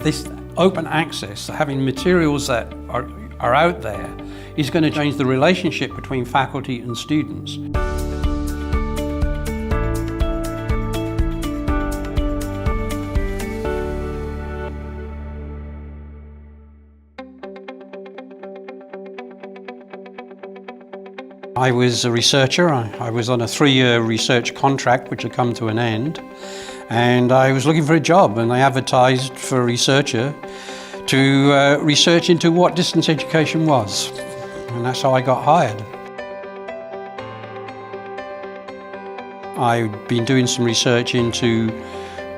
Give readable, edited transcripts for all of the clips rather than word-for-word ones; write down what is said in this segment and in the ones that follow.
This open access, having materials that are out there, is going to change the relationship between faculty and students. I was a researcher. I was on a 3-year research contract which had come to an end, and I was looking for a job, and I advertised for a researcher to research into what distance education was, and that's how I got hired. I'd been doing some research into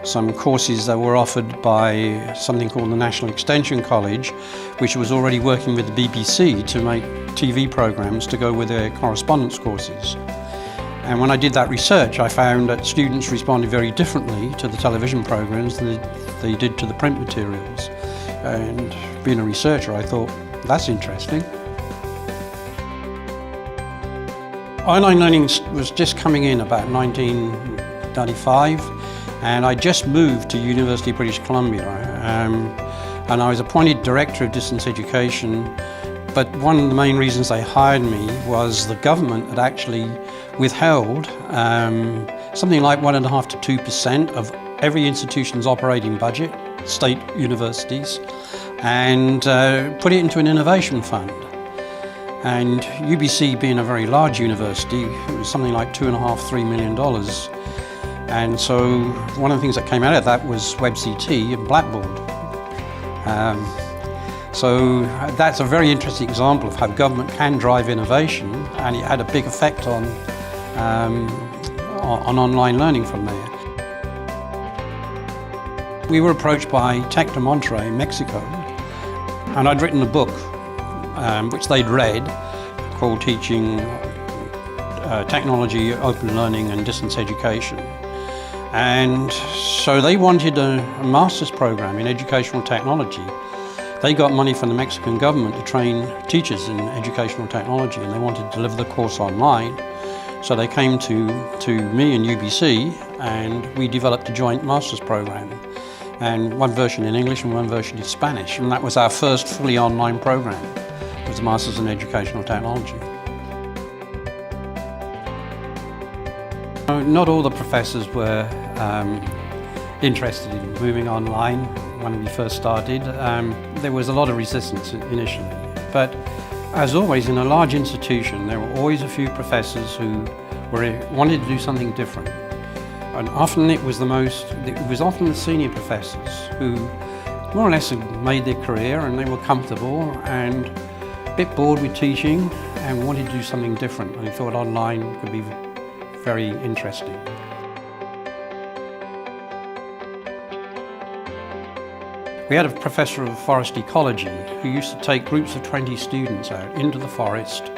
some courses that were offered by something called the National Extension College, which was already working with the BBC to make TV programmes to go with their correspondence courses. And when I did that research, I found that students responded very differently to the television programmes than they did to the print materials. And being a researcher, I thought, that's interesting. Online learning was just coming in about 1995, and I just moved to University of British Columbia. And I was appointed Director of Distance Education, but one of the main reasons they hired me was the government had actually withheld something like 1.5% to 2% of every institution's operating budget, state universities, and put it into an innovation fund. And UBC, being a very large university, it was something like $2.5–3 million. And so one of the things that came out of that was WebCT and Blackboard. So that's a very interesting example of how government can drive innovation, and it had a big effect on online learning from there. We were approached by Tec de Monterrey in Mexico, and I'd written a book which they'd read called Teaching Technology, Open Learning and Distance Education. And so they wanted a master's program in educational technology. They got money from the Mexican government to train teachers in educational technology, and they wanted to deliver the course online. So they came to me and UBC, and we developed a joint master's program, and one version in English and one version in Spanish. And that was our first fully online program. It was a Master's in Educational Technology. Not all the professors were interested in moving online when we first started. There was a lot of resistance initially, but as always in a large institution, there were always a few professors who wanted to do something different. And often it was often the senior professors who more or less had made their career and they were comfortable and a bit bored with teaching and wanted to do something different, and they thought online could be very interesting. We had a professor of forest ecology who used to take groups of 20 students out into the forest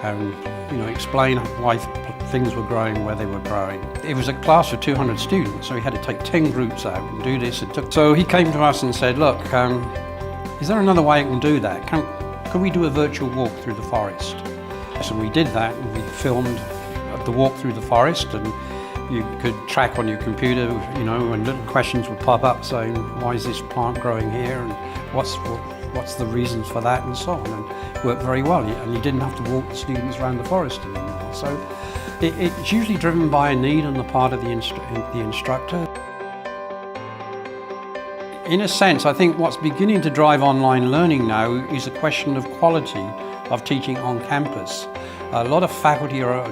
and explain why things were growing where they were growing. It was a class of 200 students, so he had to take 10 groups out and do this. So he came to us and said, look, is there another way I can do that? Could we do a virtual walk through the forest? So we did that, and we filmed the walk through the forest, and you could track on your computer, and little questions would pop up saying, why is this plant growing here, and what's the reasons for that, and so on, and it worked very well, and you didn't have to walk the students around the forest anymore. So it's usually driven by a need on the part of the instructor. In a sense, I think what's beginning to drive online learning now is a question of quality of teaching on campus. A lot of faculty are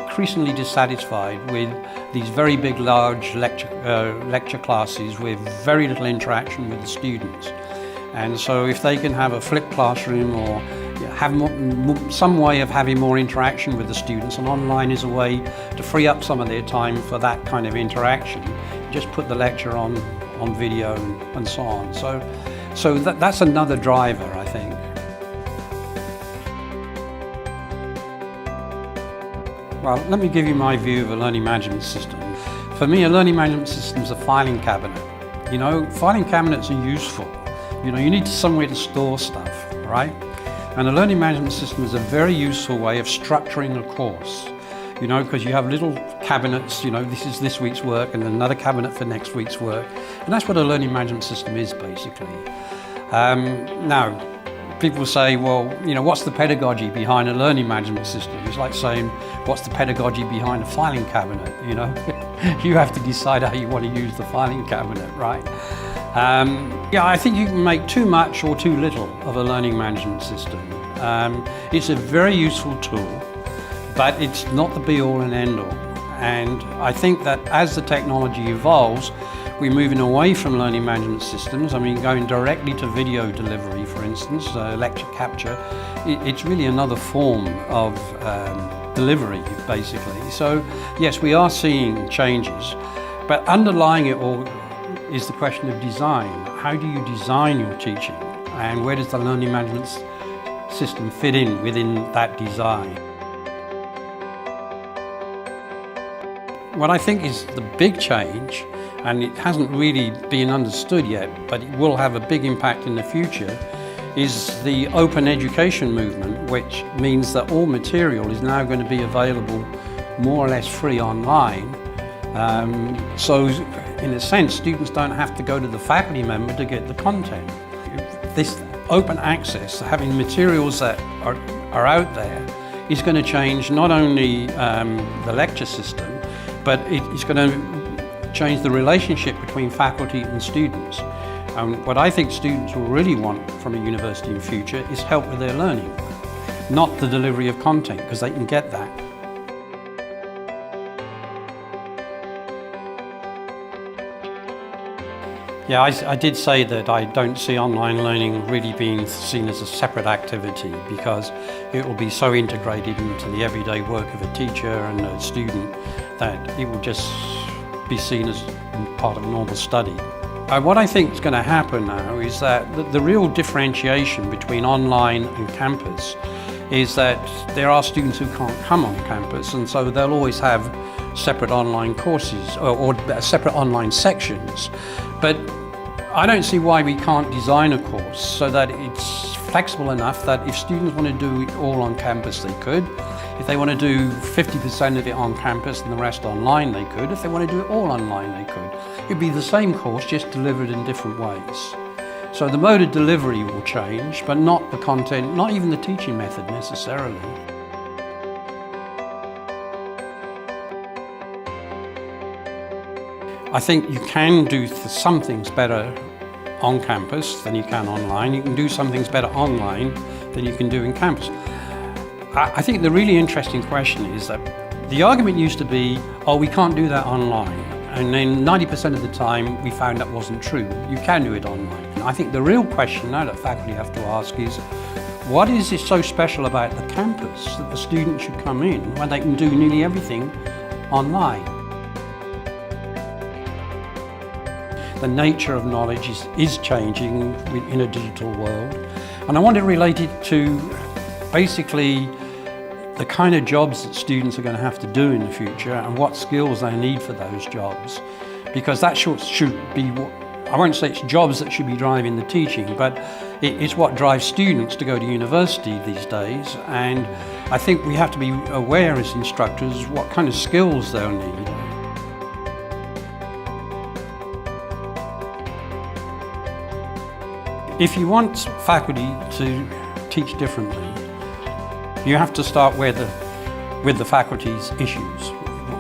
increasingly dissatisfied with these very big, large lecture classes with very little interaction with the students. And so if they can have a flipped classroom or have some way of having more interaction with the students, and online is a way to free up some of their time for that kind of interaction, just put the lecture on video and so on. So that's another driver, I think. Well, let me give you my view of a learning management system. For me, a learning management system is a filing cabinet. Filing cabinets are useful. You need somewhere to store stuff, right? And a learning management system is a very useful way of structuring a course. you know, because you have little cabinets, you know, this is this week's work and another cabinet for next week's work. And that's what a learning management system is, basically. Now, people say, well, you know, what's the pedagogy behind a learning management system? It's like saying, what's the pedagogy behind a filing cabinet, you know? You have to decide how you want to use the filing cabinet, right? Yeah, I think you can make too much or too little of a learning management system. It's a very useful tool, but it's not the be-all and end-all. And I think that as the technology evolves, we're moving away from learning management systems. I mean, going directly to video delivery, for instance, lecture capture. It's really another form of delivery, basically. So, yes, we are seeing changes, but underlying it all is the question of design. How do you design your teaching? And where does the learning management system fit in within that design? What I think is the big change, and it hasn't really been understood yet, but it will have a big impact in the future, is the open education movement, which means that all material is now going to be available more or less free online. So in a sense, students don't have to go to the faculty member to get the content. This open access, having materials that are out there, is going to change not only the lecture system, but it's going to change the relationship between faculty and students. What I think students will really want from a university in the future is help with their learning, not the delivery of content, because they can get that. Yeah, I did say that I don't see online learning really being seen as a separate activity, because it will be so integrated into the everyday work of a teacher and a student that it will just be seen as part of normal study. What I think is going to happen now is that the real differentiation between online and campus is that there are students who can't come on campus, and so they'll always have separate online courses or separate online sections. But I don't see why we can't design a course so that it's flexible enough that if students want to do it all on campus, they could. If they want to do 50% of it on campus and the rest online, they could. If they want to do it all online, they could. It'd be the same course, just delivered in different ways. So the mode of delivery will change, but not the content, not even the teaching method necessarily. I think you can do some things better on campus than you can online. You can do some things better online than you can do in campus. I think the really interesting question is that the argument used to be, oh, we can't do that online. And then 90% of the time we found that wasn't true. You can do it online. And I think the real question now that faculty have to ask is, what is it so special about the campus that the student should come in when they can do nearly everything online? The nature of knowledge is changing in a digital world. And I want to relate it to basically the kind of jobs that students are going to have to do in the future and what skills they need for those jobs. Because that should be, I won't say it's jobs that should be driving the teaching, but it's what drives students to go to university these days. And I think we have to be aware as instructors what kind of skills they'll need. If you want faculty to teach differently, you have to start with the faculty's issues.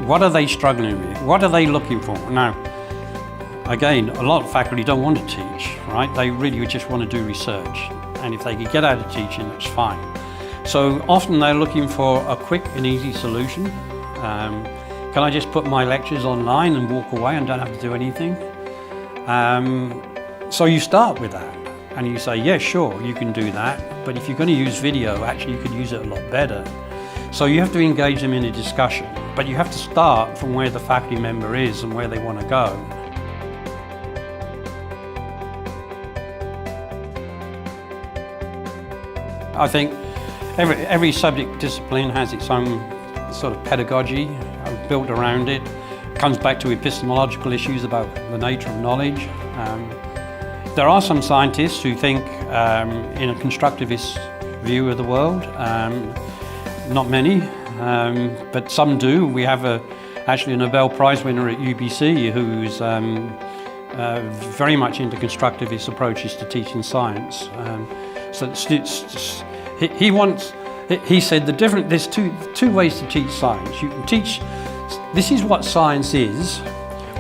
What are they struggling with? What are they looking for? Now, again, a lot of faculty don't want to teach, right? They really just want to do research. And if they could get out of teaching, that's fine. So often they're looking for a quick and easy solution. Can I just put my lectures online and walk away and don't have to do anything? So you start with that. And you say, yeah, sure, you can do that. But if you're going to use video, actually you could use it a lot better. So you have to engage them in a discussion, but you have to start from where the faculty member is and where they want to go. I think every subject discipline has its own sort of pedagogy built around it. It comes back to epistemological issues about the nature of knowledge. There are some scientists who think in a constructivist view of the world, not many, but some do. We have actually a Nobel Prize winner at UBC who's very much into constructivist approaches to teaching science. He said there's two ways to teach science. You can teach, this is what science is,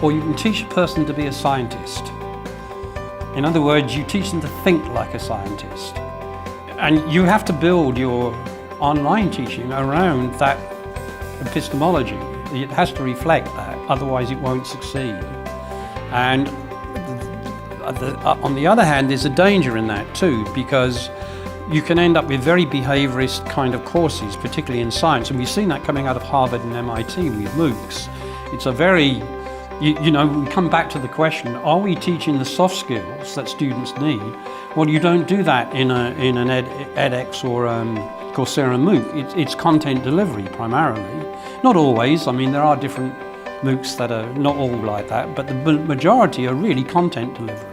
or you can teach a person to be a scientist. In other words, you teach them to think like a scientist. And you have to build your online teaching around that epistemology. It has to reflect that, otherwise it won't succeed. And on the other hand, there's a danger in that too, because you can end up with very behaviorist kind of courses, particularly in science. And we've seen that coming out of Harvard and MIT with MOOCs. It's a very, you know, we come back to the question, are we teaching the soft skills that students need? Well, you don't do that in an edX or Coursera MOOC. It's content delivery primarily. Not always, I mean, there are different MOOCs that are not all like that, but the majority are really content delivery.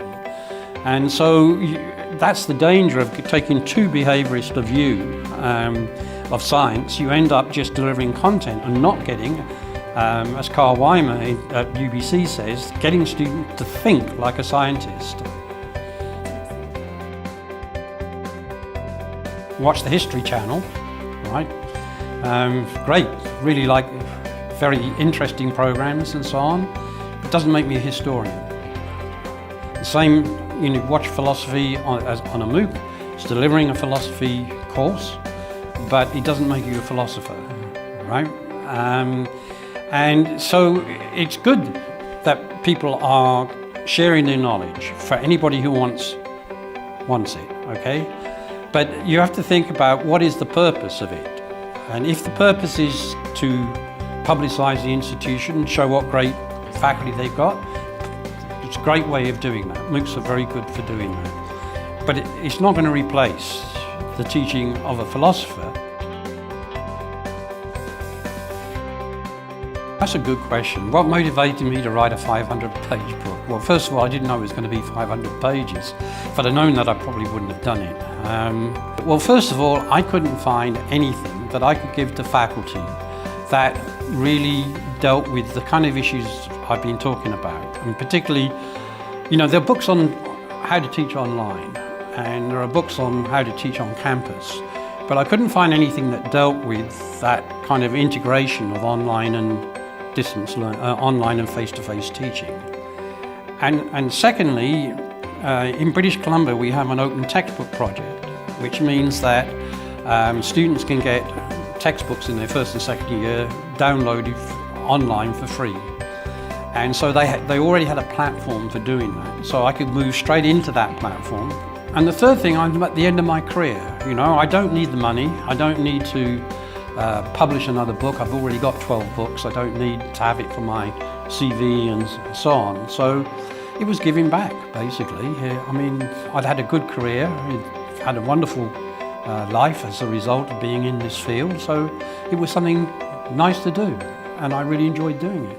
And so that's the danger of taking too behaviorist a view of science. You end up just delivering content and not getting, as Carl Weimer at UBC says, getting students to think like a scientist. Watch the History Channel, right? Great, really like very interesting programs and so on. It doesn't make me a historian. The same, you know, watch philosophy on a MOOC. It's delivering a philosophy course, but it doesn't make you a philosopher, right? And so it's good that people are sharing their knowledge for anybody who wants it, okay? But you have to think about what is the purpose of it. And if the purpose is to publicise the institution, show what great faculty they've got, it's a great way of doing that. MOOCs are very good for doing that. But it's not going to replace the teaching of a philosopher. That's a good question. What motivated me to write a 500-page book? Well, first of all, I didn't know it was going to be 500 pages. If I'd have known that, I probably wouldn't have done it. Well, first of all, I couldn't find anything that I could give to faculty that really dealt with the kind of issues I've been talking about. And particularly, you know, there are books on how to teach online, and there are books on how to teach on campus. But I couldn't find anything that dealt with that kind of integration of online and distance learning, online and face-to-face teaching. And secondly, in British Columbia we have an open textbook project, which means that students can get textbooks in their first and second year downloaded online for free. And so they already had a platform for doing that. So I could move straight into that platform. And the third thing, I'm at the end of my career. You know, I don't need the money. I don't need to publish another book. I've already got 12 books. I don't need to have it for my CV and so on. So it was giving back, basically. I mean, I'd had a good career, I'd had a wonderful life as a result of being in this field. So it was something nice to do, and I really enjoyed doing it.